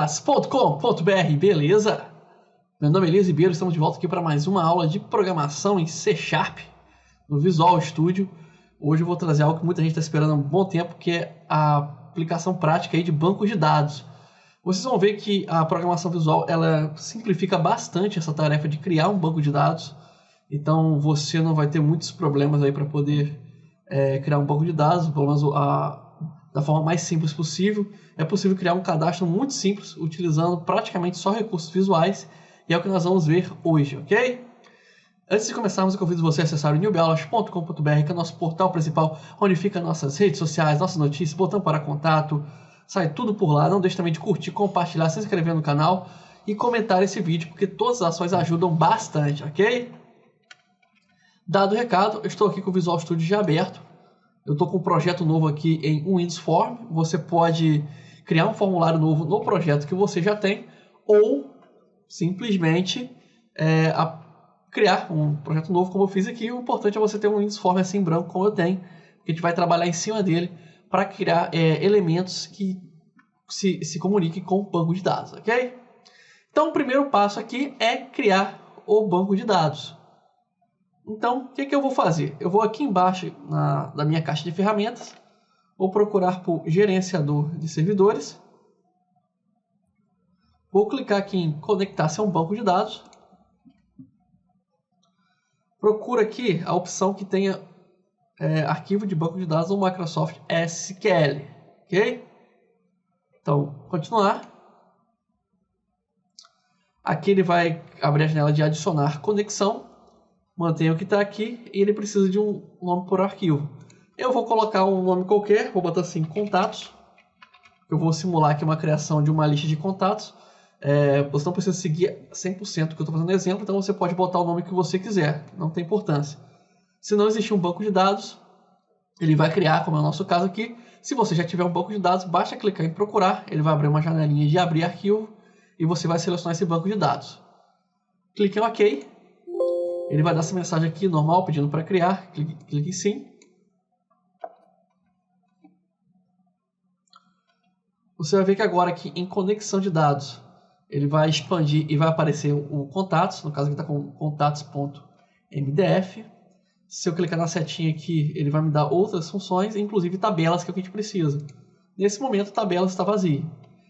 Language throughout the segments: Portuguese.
Elias.com.br, beleza? Meu nome é Elias Ribeiro, estamos de volta aqui para mais uma aula de programação em C Sharp no Visual Studio. Hoje eu vou trazer algo que muita gente está esperando há um bom tempo, que é a aplicação prática aí de bancos de dados. Vocês vão ver que a programação visual ela simplifica bastante essa tarefa de criar um banco de dados. Então você não vai ter muitos problemas aí para poder criar um banco de dados, pelo menos da forma mais simples possível. É possível criar um cadastro muito simples, utilizando praticamente só recursos visuais, e é o que nós vamos ver hoje, ok? Antes de começarmos, eu convido você a acessar o newbelas.com.br, que é o nosso portal principal, onde fica nossas redes sociais, nossas notícias, botão para contato, sai tudo por lá. Não deixe também de curtir, compartilhar, se inscrever no canal e comentar esse vídeo, porque todas as ações ajudam bastante, ok? Dado o recado, eu estou aqui com o Visual Studio já aberto. Eu estou com um projeto novo aqui em Windows Form. Você pode criar um formulário novo no projeto que você já tem, ou simplesmente criar um projeto novo como eu fiz aqui. O importante é você ter um Windows Form assim em branco como eu tenho, que a gente vai trabalhar em cima dele para criar elementos que se comuniquem com o banco de dados, ok? Então o primeiro passo aqui é criar o banco de dados. Então, o que eu vou fazer? Eu vou aqui embaixo da minha caixa de ferramentas, vou procurar por gerenciador de servidores, vou clicar aqui em conectar-se a um banco de dados, procuro aqui a opção que tenha arquivo de banco de dados no Microsoft SQL, ok? Então, continuar. Aqui ele vai abrir a janela de adicionar conexão. Mantenha o que está aqui e ele precisa de um nome por arquivo. Eu vou colocar um nome qualquer, vou botar assim, contatos. Eu vou simular aqui uma criação de uma lista de contatos. Você não precisa seguir 100% do que eu estou fazendo exemplo, então você pode botar o nome que você quiser, não tem importância. Se não existir um banco de dados, ele vai criar, como é o nosso caso aqui. Se você já tiver um banco de dados, basta clicar em procurar, ele vai abrir uma janelinha de abrir arquivo e você vai selecionar esse banco de dados. Clique em OK. Ele vai dar essa mensagem aqui normal pedindo para criar, clique em sim. Você vai ver que agora aqui em conexão de dados, ele vai expandir e vai aparecer o contatos, no caso aqui está com contatos.mdf. Se eu clicar na setinha aqui, ele vai me dar outras funções, inclusive tabelas, que é o que a gente precisa. Nesse momento, tabelas está vazia.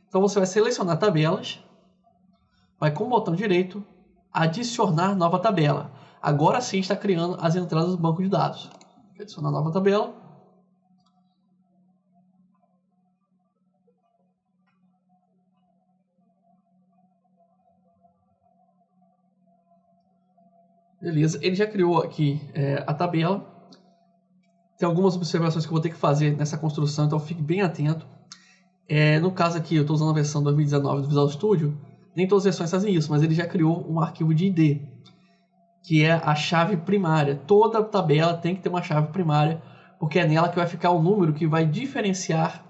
Então você vai selecionar tabelas, vai com o botão direito, adicionar nova tabela. Agora sim está criando as entradas do banco de dados. Vou adicionar nova tabela. Beleza, ele já criou aqui a tabela. Tem algumas observações que eu vou ter que fazer nessa construção, então fique bem atento. No caso aqui, eu estou usando a versão 2019 do Visual Studio. Nem todas as versões fazem isso, mas ele já criou um arquivo de ID, que é a chave primária. Toda tabela tem que ter uma chave primária, porque é nela que vai ficar o número que vai diferenciar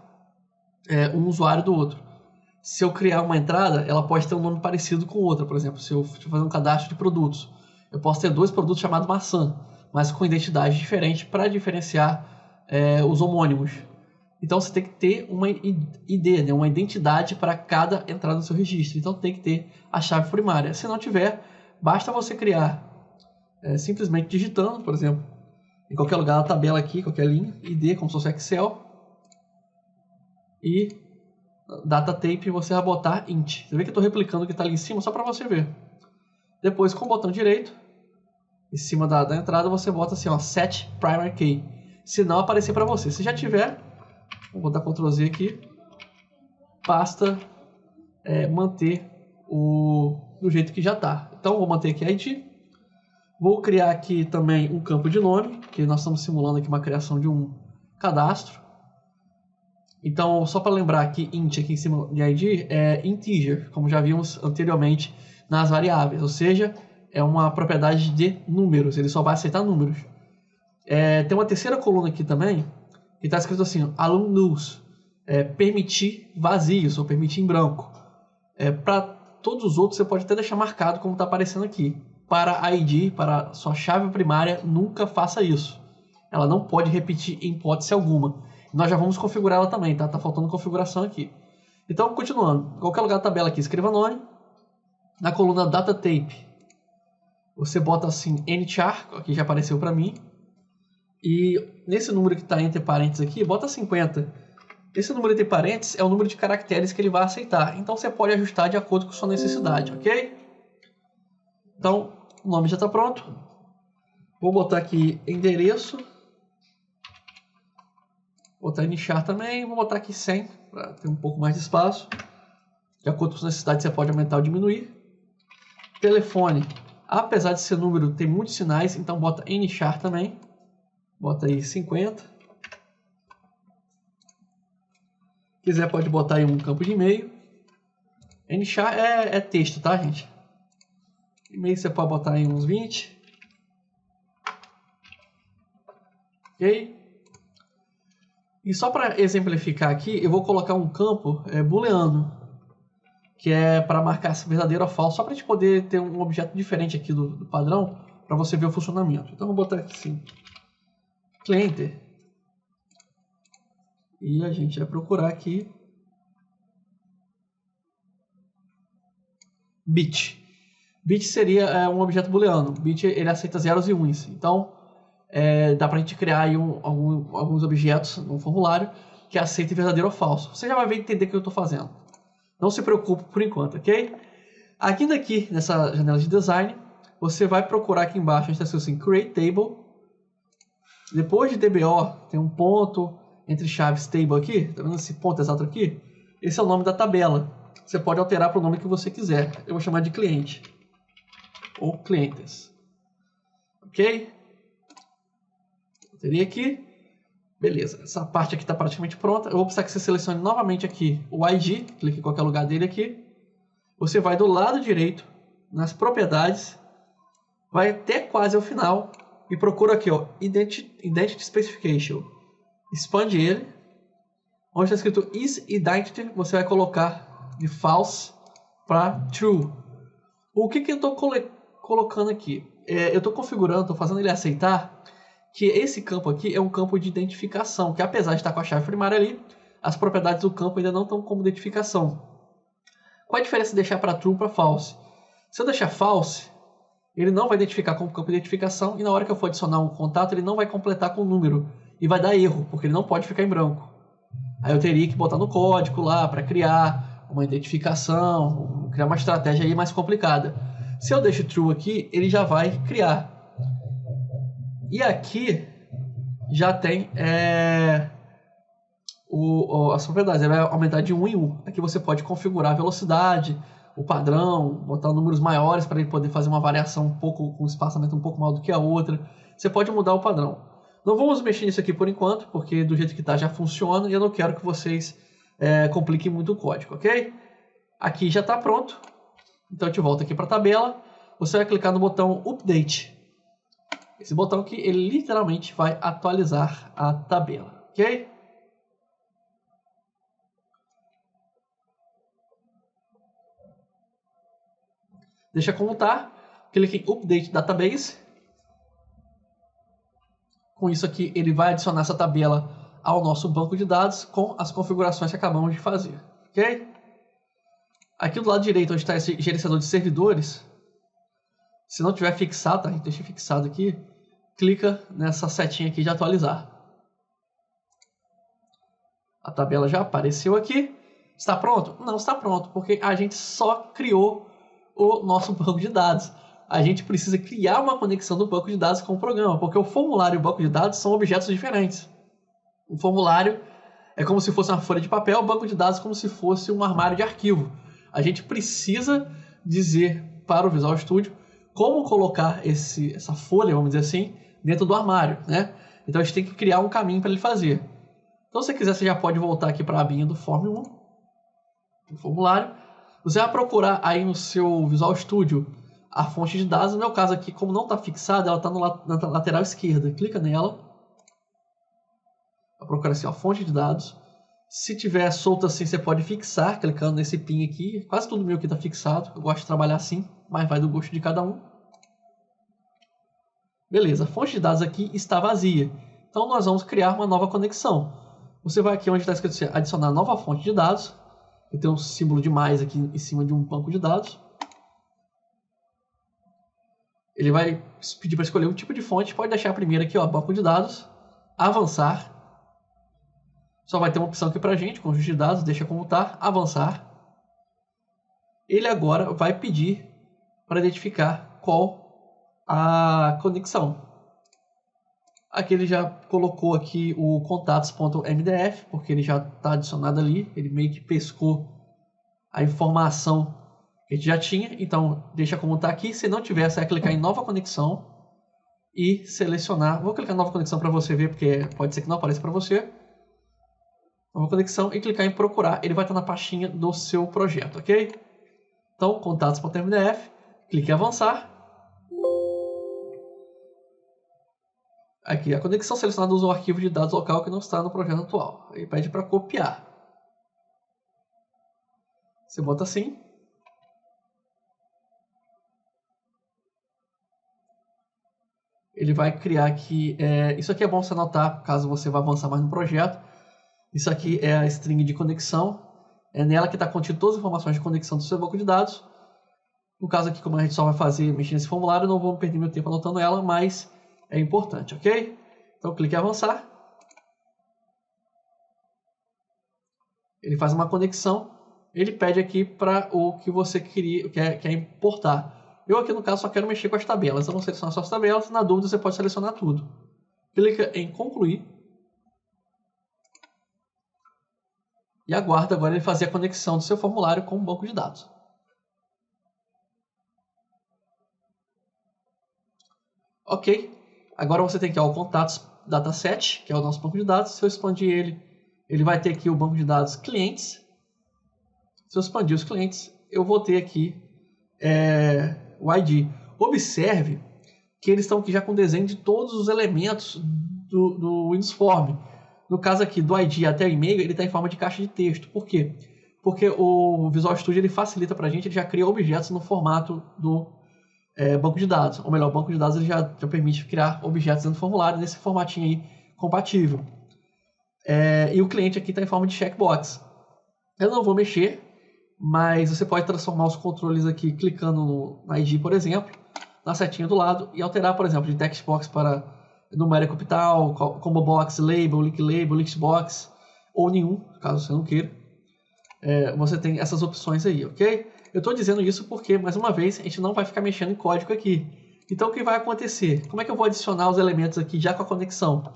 um usuário do outro. Se eu criar uma entrada, ela pode ter um nome parecido com outra. Por exemplo, se eu fazer um cadastro de produtos, eu posso ter dois produtos chamados maçã, mas com identidade diferente para diferenciar os homônimos. Então você tem que ter uma ID, né, uma identidade para cada entrada no seu registro. Então tem que ter a chave primária. Se não tiver, basta você criar simplesmente digitando, por exemplo, em qualquer lugar da tabela aqui, qualquer linha, ID, como se fosse Excel, e data type você vai botar int. Você vê que eu estou replicando o que está ali em cima só para você ver. Depois, com o botão direito, em cima da entrada, você bota assim, ó, set primary key. Se não aparecer para você. Se já tiver, vou botar Ctrl Z aqui, basta manter do jeito que já está. Então, vou manter aqui a ID. Vou criar aqui também um campo de nome, que nós estamos simulando aqui uma criação de um cadastro. Então, só para lembrar que int aqui em cima de ID é integer, como já vimos anteriormente nas variáveis, ou seja, é uma propriedade de números, ele só vai aceitar números. Tem uma terceira coluna aqui também, que está escrito assim, alumnus, permitir vazios ou permitir em branco. Para todos os outros você pode até deixar marcado como está aparecendo aqui. Para a ID, para sua chave primária, nunca faça isso. Ela não pode repetir em hipótese alguma. Nós já vamos configurar ela também, tá? Tá faltando configuração aqui. Então, continuando. Em qualquer lugar da tabela aqui, escreva nome. Na coluna Data Tape, você bota assim nchar, aqui já apareceu para mim. E nesse número que está entre parênteses aqui, bota 50. Esse número entre parênteses é o número de caracteres que ele vai aceitar. Então você pode ajustar de acordo com sua necessidade, ok? Então, o nome já está pronto. Vou botar aqui endereço. Vou botar nchar também. Vou botar aqui 100, para ter um pouco mais de espaço. De acordo com sua necessidade, você pode aumentar ou diminuir. Telefone. Apesar de ser número, tem muitos sinais, então bota nchar também. Bota aí 50. Quiser pode botar aí um campo de e-mail. Nchar é texto, tá, gente? E-mail você pode botar aí uns 20. Ok? E só para exemplificar aqui, eu vou colocar um campo booleano, que é para marcar se verdadeiro ou falso, só para a gente poder ter um objeto diferente aqui do padrão, para você ver o funcionamento. Então vou botar aqui assim, cliente, e a gente vai procurar aqui bit. Bit seria um objeto booleano. Bit ele aceita zeros e uns. Então dá para a gente criar aí alguns objetos no formulário que aceitem verdadeiro ou falso. Você já vai ver entender o que eu estou fazendo. Não se preocupe por enquanto, ok? Aqui daqui, nessa janela de design, você vai procurar aqui embaixo, a gente está escrito assim, Create Table. Depois de DBO, tem um ponto entre chaves Table aqui, tá vendo esse ponto exato aqui? Esse é o nome da tabela. Você pode alterar para o nome que você quiser. Eu vou chamar de cliente. Ou clientes. Ok? Teria aqui. Beleza, essa parte aqui está praticamente pronta. Eu vou precisar que você selecione novamente aqui o ID, clique em qualquer lugar dele aqui. Você vai do lado direito, nas propriedades, vai até quase ao final e procura aqui, ó, Identity Specification. Expande ele. Onde está escrito isIdentity, você vai colocar de false para true. O que eu estou colocando aqui? Eu estou configurando, estou fazendo ele aceitar que esse campo aqui é um campo de identificação, que apesar de estar com a chave primária ali, as propriedades do campo ainda não estão como identificação. Qual a diferença de deixar para true ou para false? Se eu deixar false, ele não vai identificar como campo de identificação e na hora que eu for adicionar um contato, ele não vai completar com o número e vai dar erro, porque ele não pode ficar em branco. Aí eu teria que botar no código lá para criar uma identificação, criar uma estratégia aí mais complicada. Se eu deixo true aqui, ele já vai criar. E aqui já tem as propriedades, ele vai aumentar de 1 em 1. Aqui você pode configurar a velocidade, o padrão, botar números maiores para ele poder fazer uma variação com um espaçamento um pouco maior do que a outra. Você pode mudar o padrão. Não vamos mexer nisso aqui por enquanto, porque do jeito que está já funciona e eu não quero que vocês compliquem muito o código, ok? Aqui já está pronto. Então a gente volta aqui para a tabela. Você vai clicar no botão Update. Esse botão aqui, ele literalmente vai atualizar a tabela, ok? Deixa como está. Clique em Update Database. Com isso aqui, ele vai adicionar essa tabela ao nosso banco de dados com as configurações que acabamos de fazer, ok? Aqui do lado direito, onde está esse gerenciador de servidores, se não tiver fixado, tá? A gente deixa fixado aqui, clica nessa setinha aqui de atualizar. A tabela já apareceu aqui. Está pronto? Não está pronto, porque a gente só criou o nosso banco de dados. A gente precisa criar uma conexão do banco de dados com o programa, porque o formulário e o banco de dados são objetos diferentes. O formulário é como se fosse uma folha de papel, o banco de dados como se fosse um armário de arquivo. A gente precisa dizer para o Visual Studio como colocar essa folha, vamos dizer assim, dentro do armário, né? Então a gente tem que criar um caminho para ele fazer. Então se você quiser, você já pode voltar aqui para a abinha do Form 1, do formulário. Você vai procurar aí no seu Visual Studio a fonte de dados. No meu caso aqui, como não está fixada, ela está na lateral esquerda. Clica nela. Vai procurar assim, a fonte de dados. Se tiver solto assim, você pode fixar, clicando nesse pin aqui. Quase tudo meu aqui está fixado. Eu gosto de trabalhar assim, mas vai do gosto de cada um. Beleza, a fonte de dados aqui está vazia. Então nós vamos criar uma nova conexão. Você vai aqui onde está escrito assim, adicionar nova fonte de dados. que tem um símbolo de mais aqui em cima de um banco de dados. Ele vai pedir para escolher um tipo de fonte, pode deixar a primeira aqui, ó, banco de dados, avançar. Só vai ter uma opção aqui para a gente, conjunto de dados, deixa como tá, avançar. Ele agora vai pedir para identificar qual a conexão. Aqui ele já colocou aqui o contatos.mdf, porque ele já está adicionado ali, ele meio que pescou a informação que a gente já tinha, então deixa como está aqui. Se não tiver, você vai clicar em nova conexão e selecionar. Vou clicar em nova conexão para você ver, porque pode ser que não apareça para você. Nova conexão e clicar em procurar, ele vai estar na pastinha do seu projeto, ok? Então, contatos.mdf, clique em avançar. Aqui, a conexão selecionada usa o arquivo de dados local que não está no projeto atual. Ele pede para copiar. Você bota assim. Ele vai criar aqui... isso aqui é bom você anotar, caso você vá avançar mais no projeto. Isso aqui é a string de conexão. É nela que está contido todas as informações de conexão do seu banco de dados. No caso aqui, como a gente só vai fazer mexer nesse formulário, não vou perder meu tempo anotando ela, mas é importante, ok? Então clique em avançar. Ele faz uma conexão. Ele pede aqui para o que você quer importar. Eu aqui no caso só quero mexer com as tabelas. Eu vou selecionar só as tabelas. Na dúvida você pode selecionar tudo. Clica em concluir. E aguarda agora ele fazer a conexão do seu formulário com o banco de dados. Ok. Agora você tem aqui o contatos dataset, que é o nosso banco de dados. Se eu expandir ele, ele vai ter aqui o banco de dados clientes. Se eu expandir os clientes, eu vou ter aqui o ID. Observe que eles estão aqui já com desenho de todos os elementos do Windows Form. No caso aqui do ID até o e-mail, ele está em forma de caixa de texto. Por quê? Porque o Visual Studio ele facilita para a gente, ele já cria objetos no formato do banco de dados. Ou melhor, o banco de dados ele já permite criar objetos dentro do formulário nesse formatinho aí compatível. E o cliente aqui está em forma de checkbox. Eu não vou mexer, mas você pode transformar os controles aqui clicando no ID, por exemplo, na setinha do lado e alterar, por exemplo, de textbox para numérico capital, combo box, label, link box ou nenhum, caso você não queira. Você tem essas opções aí, ok? Eu estou dizendo isso porque, mais uma vez, a gente não vai ficar mexendo em código aqui. Então, o que vai acontecer? Como é que eu vou adicionar os elementos aqui já com a conexão?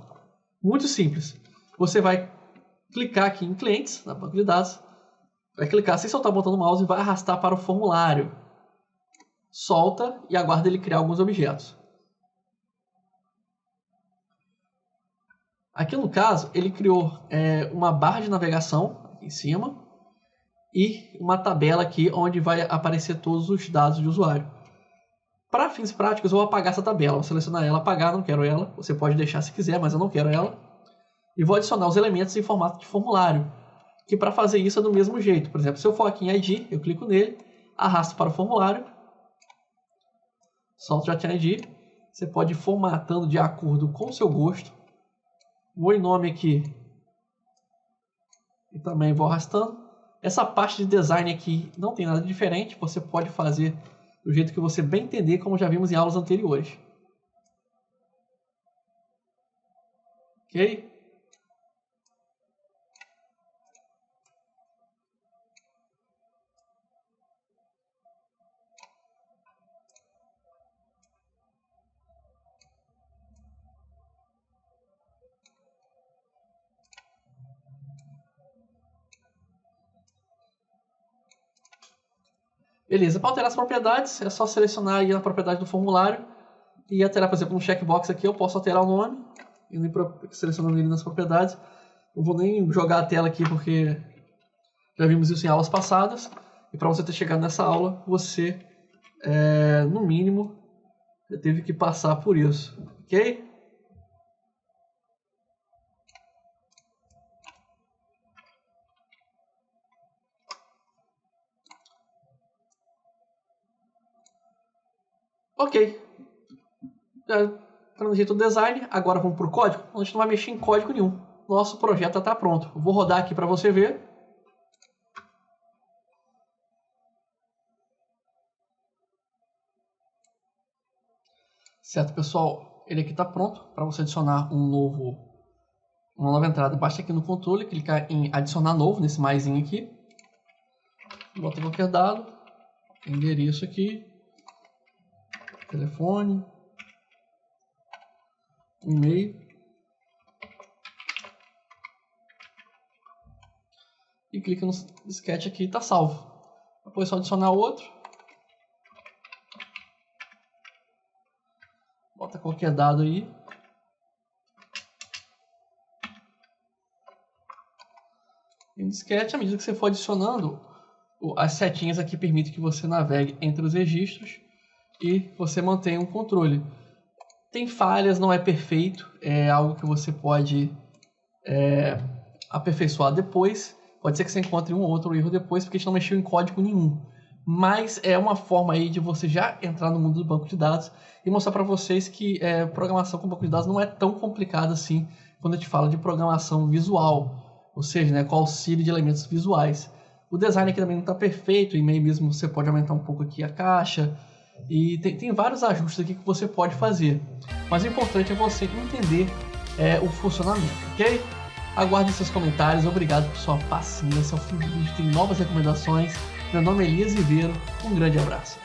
Muito simples. Você vai clicar aqui em clientes, na banco de dados, vai clicar sem soltar o botão do mouse e vai arrastar para o formulário. Solta e aguarda ele criar alguns objetos. Aqui no caso, ele criou uma barra de navegação aqui em cima e uma tabela aqui onde vai aparecer todos os dados de usuário. Para fins práticos, eu vou apagar essa tabela. Vou selecionar ela, apagar, não quero ela. Você pode deixar se quiser, mas eu não quero ela. E vou adicionar os elementos em formato de formulário, que para fazer isso é do mesmo jeito. Por exemplo, se eu for aqui em ID, eu clico nele, arrasto para o formulário, solto já tem ID. Você pode ir formatando de acordo com o seu gosto. Vou em nome aqui e também vou arrastando. Essa parte de design aqui não tem nada de diferente. Você pode fazer do jeito que você bem entender, como já vimos em aulas anteriores. Ok? Beleza, para alterar as propriedades, é só selecionar aí a propriedade do formulário e alterar, por exemplo, um checkbox aqui, eu posso alterar o nome, selecionando ele nas propriedades. Não vou nem jogar a tela aqui porque já vimos isso em aulas passadas. E para você ter chegado nessa aula, você, no mínimo, já teve que passar por isso, ok? Ok. Já planejei todo o design, agora vamos para o código. A gente não vai mexer em código nenhum. Nosso projeto já está pronto. Eu vou rodar aqui para você ver. Certo, pessoal, ele aqui está pronto para você adicionar uma nova entrada. Basta aqui no controle, clicar em adicionar novo, nesse maisinho aqui. Bota qualquer dado, endereço aqui, telefone, e-mail. E clica no disquete aqui e está salvo. Depois é só adicionar outro. Bota qualquer dado aí. E no disquete, à medida que você for adicionando, as setinhas aqui permitem que você navegue entre os registros e você mantenha um controle. Tem falhas, não é perfeito, é algo que você pode aperfeiçoar depois. Pode ser que você encontre um ou outro erro depois, porque a gente não mexeu em código nenhum. Mas é uma forma aí de você já entrar no mundo do banco de dados e mostrar para vocês que programação com banco de dados não é tão complicada assim quando a gente fala de programação visual, ou seja, né, com auxílio de elementos visuais. O design aqui também não está perfeito, e meio mesmo você pode aumentar um pouco aqui a caixa, e tem vários ajustes aqui que você pode fazer. Mas o importante é você entender o funcionamento, ok? Aguarde seus comentários, obrigado por sua paciência. Ao fim do vídeo tem novas recomendações. Meu nome é Elias Ribeiro, um grande abraço.